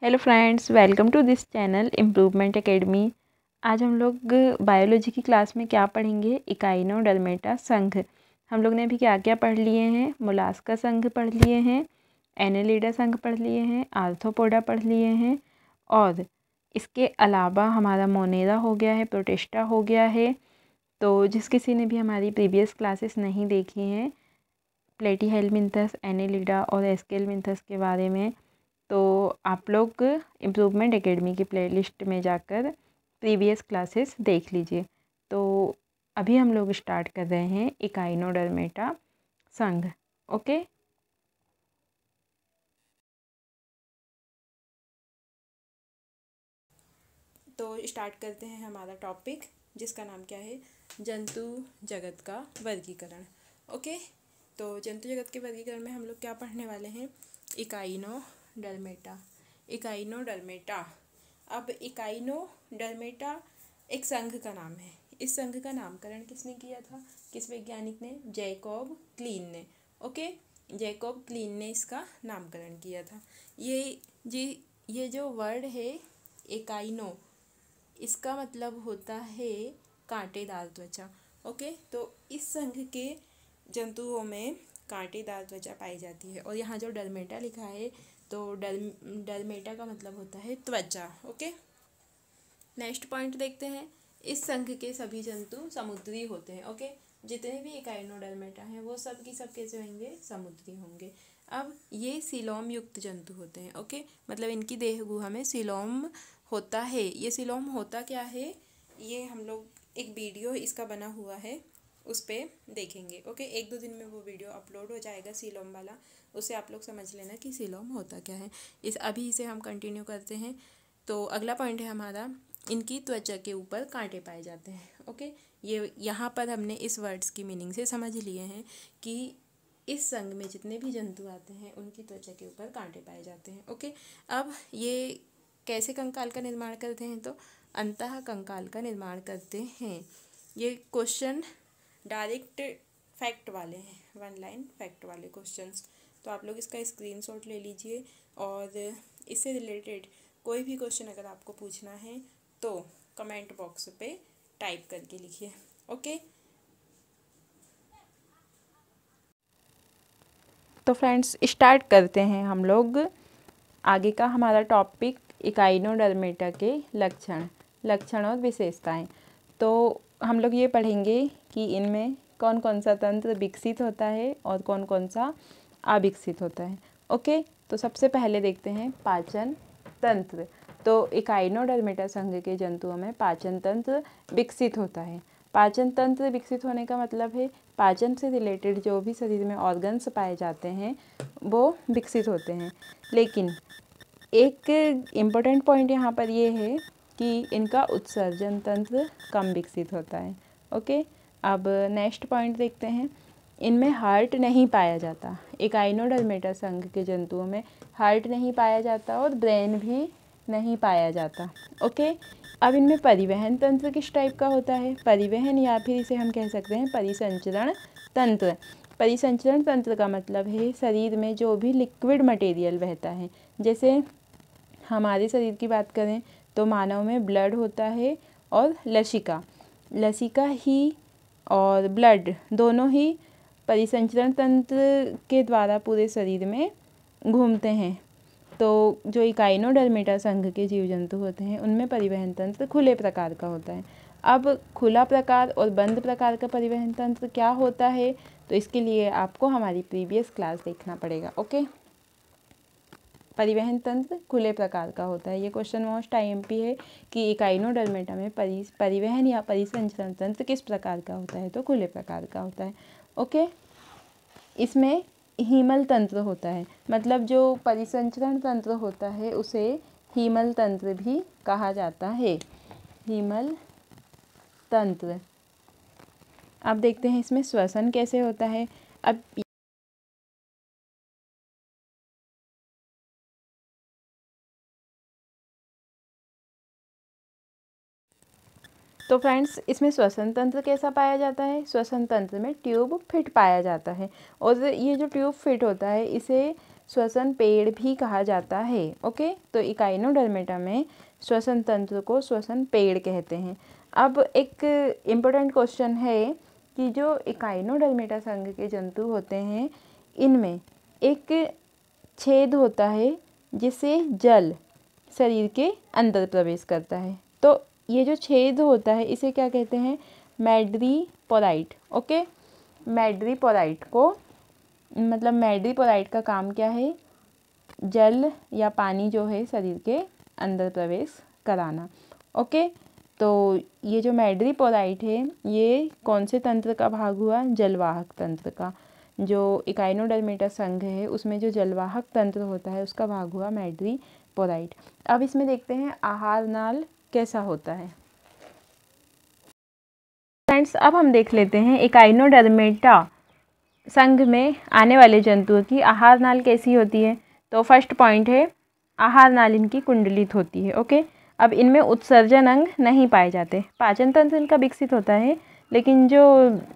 Hello friends, welcome to this channel improvement academy. आज हम लोग बायोलॉजी की क्लास में क्या पढ़ेंगे? इकाइनोडर्मेटा संघ। हम लोग ने अभी क्या क्या पढ़ लिए हैं? मोलास्का संघ पढ़ लिए हैं, एनेलिडा संघ पढ़ लिए हैं, आर्थ्रोपोडा पढ़ लिए हैं और इसके अलावा हमारा मोनेरा हो गया है, प्रोटिस्टा हो गया है। तो जिस किसी ने भी हमारी प्रीवियस क्लासेस नहीं देखी हैं प्लेटीहेल्मिन्थस, एनेलिडा और एस्केल्मिन्थस के बारे में, तो आप लोग इम्प्रूवमेंट एकेडमी की प्लेलिस्ट में जाकर प्रीवियस क्लासेस देख लीजिए। तो अभी हम लोग स्टार्ट कर रहे हैं इकाइनोडर्मेटा संघ। ओके, तो स्टार्ट करते हैं हमारा टॉपिक, जिसका नाम क्या है? जंतु जगत का वर्गीकरण। ओके, तो जंतु जगत के वर्गीकरण में हम लोग क्या पढ़ने वाले हैं? इकाइनोडर्मेटा। इकाइनोडर्मेटा। अब इकाइनोडर्मेटा एक संघ का नाम है। इस संघ का नामकरण किसने किया था? किस वैज्ञानिक ने? जैकब क्लीन ने। ओके, जैकब क्लीन ने इसका नामकरण किया था। ये जो वर्ड है इकाइनो, इसका मतलब होता है कांटेदार त्वचा। ओके, तो इस संघ के जंतुओं में कांटेदार त्वचा पाई जाती है। और यहाँ जो डर्मेटा लिखा है, तो डर्मेटा का मतलब होता है त्वचा। ओके, नेक्स्ट पॉइंट देखते हैं। इस संघ के सभी जंतु समुद्री होते हैं। ओके, जितने भी इकाइनोडर्मेटा हैं वो सब की सब कैसे होंगे? समुद्री होंगे। अब ये सीलोम युक्त जंतु होते हैं। ओके, मतलब इनकी देह गुहा में सीलोम होता है। ये सीलोम होता क्या है, ये हम लोग एक वीडियो इसका बना हुआ है, उस पर देखेंगे। ओके, एक दो दिन में वो वीडियो अपलोड हो जाएगा सीलोम वाला, उससे आप लोग समझ लेना कि सीलोम होता क्या है। अभी इसे हम कंटिन्यू करते हैं। तो अगला पॉइंट है हमारा, इनकी त्वचा के ऊपर कांटे पाए जाते हैं। ओके, ये यहाँ पर हमने इस वर्ड्स की मीनिंग से समझ लिए हैं कि इस संघ में जितने भी जंतु आते हैं उनकी त्वचा के ऊपर कांटे पाए जाते हैं। ओके, अब ये कैसे कंकाल का निर्माण करते हैं? तो अंतः कंकाल का निर्माण करते हैं। ये क्वेश्चन डायरेक्ट फैक्ट वाले हैं, वन लाइन फैक्ट वाले क्वेश्चंस। तो आप लोग इसका स्क्रीनशॉट ले लीजिए और इससे रिलेटेड कोई भी क्वेश्चन अगर आपको पूछना है तो कमेंट बॉक्स पे टाइप करके लिखिए। ओके, तो फ्रेंड्स स्टार्ट करते हैं हम लोग आगे का हमारा टॉपिक, इकाइनोडर्मेटा के लक्षण और विशेषताएं। तो हम लोग ये पढ़ेंगे कि इनमें कौन कौन सा तंत्र विकसित होता है और कौन कौन सा अविकसित होता है। ओके, तो सबसे पहले देखते हैं पाचन तंत्र। तो इकाइनोडर्मेटा संघ के जंतुओं में पाचन तंत्र विकसित होता है। पाचन तंत्र विकसित होने का मतलब है पाचन से रिलेटेड जो भी शरीर में ऑर्गन्स पाए जाते हैं वो विकसित होते हैं। लेकिन एक इम्पोर्टेंट पॉइंट यहाँ पर ये है कि इनका उत्सर्जन तंत्र कम विकसित होता है। ओके, अब नेक्स्ट पॉइंट देखते हैं। इनमें हार्ट नहीं पाया जाता। इकाइनोडर्मेटा संघ के जंतुओं में हार्ट नहीं पाया जाता और ब्रेन भी नहीं पाया जाता। ओके, अब इनमें परिवहन तंत्र किस टाइप का होता है? परिवहन, या फिर इसे हम कह सकते हैं परिसंचरण तंत्र। परिसंचरण तंत्र का मतलब है शरीर में जो भी लिक्विड मटेरियल बहता है। जैसे हमारे शरीर की बात करें तो मानव में ब्लड होता है और लसिका ही और ब्लड दोनों ही परिसंचरण तंत्र के द्वारा पूरे शरीर में घूमते हैं। तो जो इकाइनोडर्मेटा संघ के जीव जंतु होते हैं उनमें परिवहन तंत्र खुले प्रकार का होता है। अब खुला प्रकार और बंद प्रकार का परिवहन तंत्र क्या होता है, तो इसके लिए आपको हमारी प्रीवियस क्लास देखना पड़ेगा। ओके, परिवहन तंत्र खुले प्रकार का होता है। ये क्वेश्चन मोस्ट आईएमपी है कि इकाइनोडर्मेटा में परिवहन या परिसंचरण तंत्र किस प्रकार का होता है, तो खुले प्रकार का होता है। ओके, इसमें हीमल तंत्र होता है, मतलब जो परिसंचरण तंत्र होता है उसे हीमल तंत्र भी कहा जाता है। हीमल तंत्र। अब देखते हैं इसमें श्वसन कैसे होता है। अब तो फ्रेंड्स इसमें श्वसन तंत्र कैसा पाया जाता है? श्वसन तंत्र में ट्यूब फिट पाया जाता है और ये जो ट्यूब फिट होता है इसे श्वसन पेड़ भी कहा जाता है। ओके, तो इकाइनोडर्मेटा में श्वसन तंत्र को श्वसन पेड़ कहते हैं। अब एक इम्पोर्टेंट क्वेश्चन है कि जो इकाइनोडर्मेटा संघ के जंतु होते हैं इनमें एक छेद होता है जिससे जल शरीर के अंदर प्रवेश करता है। तो ये जो छेद होता है इसे क्या कहते हैं? मैड्रीपोराइट। ओके, मैड्रीपोराइट को मतलब मैड्रीपोराइट का काम क्या है? जल या पानी जो है शरीर के अंदर प्रवेश कराना। ओके, तो ये जो मैड्रीपोराइट है ये कौन से तंत्र का भाग हुआ? जलवाहक तंत्र का। जो इकाइनोडर्मेटा संघ है उसमें जो जलवाहक तंत्र होता है उसका भाग हुआ मैड्रीपोराइट। अब इसमें देखते हैं आहार नाल कैसा होता है। फ्रेंड्स, अब हम देख लेते हैं इकाइनोडर्मेटा संघ में आने वाले जंतुओं की आहार नाल कैसी होती है। तो फर्स्ट पॉइंट है आहार नाल इनकी कुंडलित होती है। ओके, अब इनमें उत्सर्जन अंग नहीं पाए जाते। पाचन तंत्र इनका विकसित होता है लेकिन जो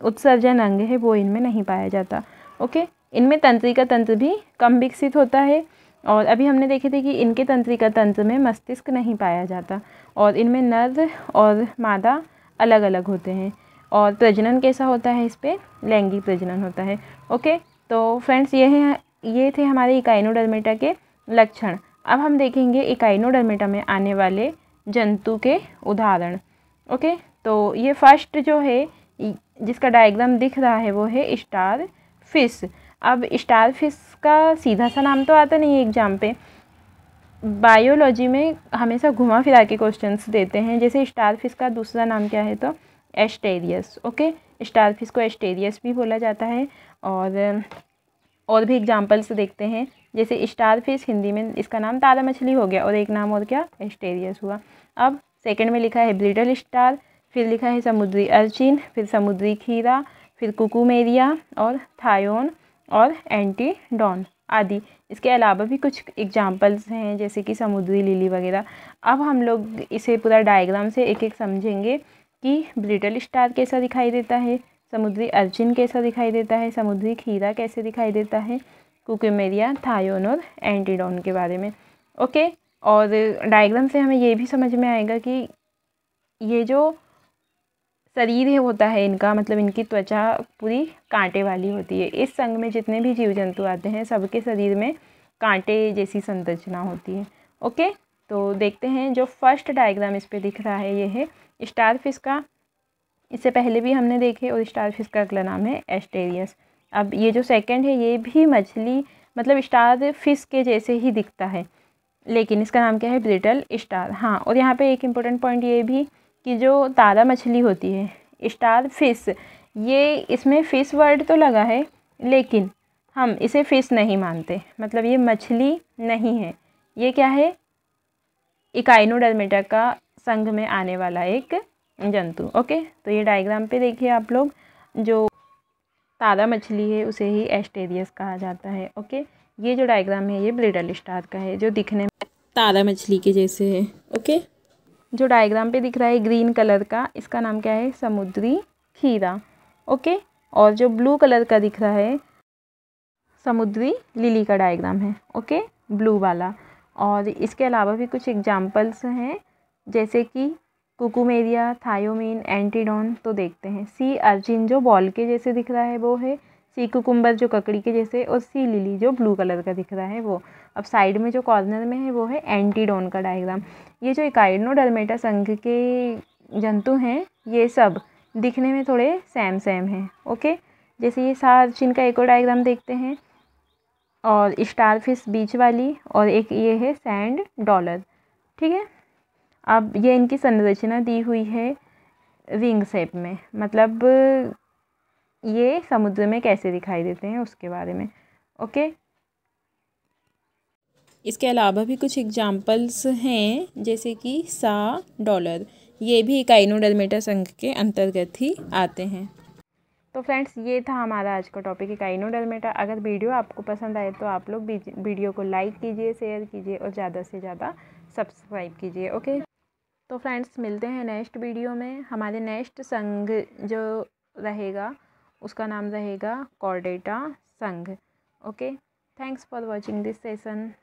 उत्सर्जन अंग है वो इनमें नहीं पाया जाता। ओके, इनमें तंत्रिका तंत्र भी कम विकसित होता है और अभी हमने देखे थे कि इनके तंत्रिका तंत्र में मस्तिष्क नहीं पाया जाता और इनमें नर और मादा अलग अलग होते हैं। और प्रजनन कैसा होता है? इस पर लैंगिक प्रजनन होता है। ओके, तो फ्रेंड्स ये थे हमारे इकाइनोडर्मेटा के लक्षण। अब हम देखेंगे इकाइनोडर्मेटा में आने वाले जंतु के उदाहरण। ओके, तो ये फर्स्ट जो है जिसका डायग्राम दिख रहा है वो है स्टार फिश। अब स्टार फिश का सीधा सा नाम तो आता नहीं है एग्जाम पे। बायोलॉजी में हमेशा घुमा फिरा के क्वेश्चंस देते हैं। जैसे स्टार फिश का दूसरा नाम क्या है? तो एस्टेरियस। ओके, स्टार फिश को एस्टेरियस भी बोला जाता है। और भी एग्जाम्पल्स देखते हैं। जैसे स्टार फिश हिंदी में इसका नाम तारा मछली हो गया और एक नाम और क्या? एस्टेरियस हुआ। अब सेकंड में लिखा है ब्रिटल स्टार, फिर लिखा है समुद्री अर्चिन, फिर समुद्री खीरा, फिर कुकुमेरिया और थायोन और एंटीडॉन आदि। इसके अलावा भी कुछ एग्जाम्पल्स हैं जैसे कि समुद्री लिली वगैरह। अब हम लोग इसे पूरा डायग्राम से एक एक समझेंगे कि ब्रिटल स्टार कैसा दिखाई देता है, समुद्री अर्चिन कैसा दिखाई देता है, समुद्री खीरा कैसे दिखाई देता है, कुकुमेरिया, थायोन और एंटीडॉन के बारे में। ओके, और डायग्राम से हमें ये भी समझ में आएगा कि ये जो शरीर है होता है इनका, मतलब इनकी त्वचा पूरी कांटे वाली होती है। इस संघ में जितने भी जीव जंतु आते हैं सबके शरीर में कांटे जैसी संरचना होती है। ओके, तो देखते हैं जो फर्स्ट डायग्राम इस पे दिख रहा है ये है स्टार फिश का। इससे पहले भी हमने देखे और स्टार फिश का अगला नाम है एस्टेरियस। अब ये जो सेकंड है ये भी मछली मतलब स्टार फिश के जैसे ही दिखता है लेकिन इसका नाम क्या है? Brittle star. हाँ, और यहाँ पे एक इम्पोर्टेंट पॉइंट ये भी कि जो तारा मछली होती है स्टार फिश, ये इसमें फ़िश वर्ड तो लगा है लेकिन हम इसे फ़िश नहीं मानते, मतलब ये मछली नहीं है। ये क्या है? इकाइनोडर्मेटा का संघ में आने वाला एक जंतु। ओके, तो ये डायग्राम पे देखिए आप लोग, जो तारा मछली है उसे ही एस्टेरियस कहा जाता है। ओके, ये जो डायग्राम है ये ब्रिटल स्टार का है जो दिखने में तारा मछली के जैसे है। ओके, जो डायग्राम पे दिख रहा है ग्रीन कलर का इसका नाम क्या है? समुद्री खीरा। ओके, और जो ब्लू कलर का दिख रहा है समुद्री लिली का डायग्राम है। ओके, ब्लू वाला। और इसके अलावा भी कुछ एग्जाम्पल्स हैं जैसे कि कुकुमेरिया, थायोमीन, एंटीडॉन। तो देखते हैं सी अर्चिन जो बॉल के जैसे दिख रहा है वो है, सी कुकुम्बर जो ककड़ी के जैसे, और सी लिली जो ब्लू कलर का दिख रहा है वो। अब साइड में जो कॉर्नर में है वो है एंटीडॉन का डायग्राम। ये जो इकाइनोडर्मेटा संघ के जंतु हैं ये सब दिखने में थोड़े सेम सेम हैं। ओके, जैसे ये सा अर्चिन का एक और डायग्राम देखते हैं और स्टार फिश बीच वाली, और एक ये है सैंड डॉलर। ठीक है, अब ये इनकी संरचना दी हुई है रिंग शेप में, मतलब ये समुद्र में कैसे दिखाई देते हैं उसके बारे में। ओके, इसके अलावा भी कुछ एग्जाम्पल्स हैं जैसे कि सा डॉलर, ये भी इकाइनोडर्मेटा संघ के अंतर्गत ही आते हैं। तो फ्रेंड्स, ये था हमारा आज का टॉपिक इकाइनोडर्मेटा। अगर वीडियो आपको पसंद आए तो आप लोग वीडियो को लाइक कीजिए, शेयर कीजिए और ज़्यादा से ज़्यादा सब्सक्राइब कीजिए। ओके, तो फ्रेंड्स मिलते हैं नेक्स्ट वीडियो में। हमारे नेक्स्ट संघ जो रहेगा उसका नाम रहेगा कॉर्डेटा संघ। Okay, Thanks for watching this session.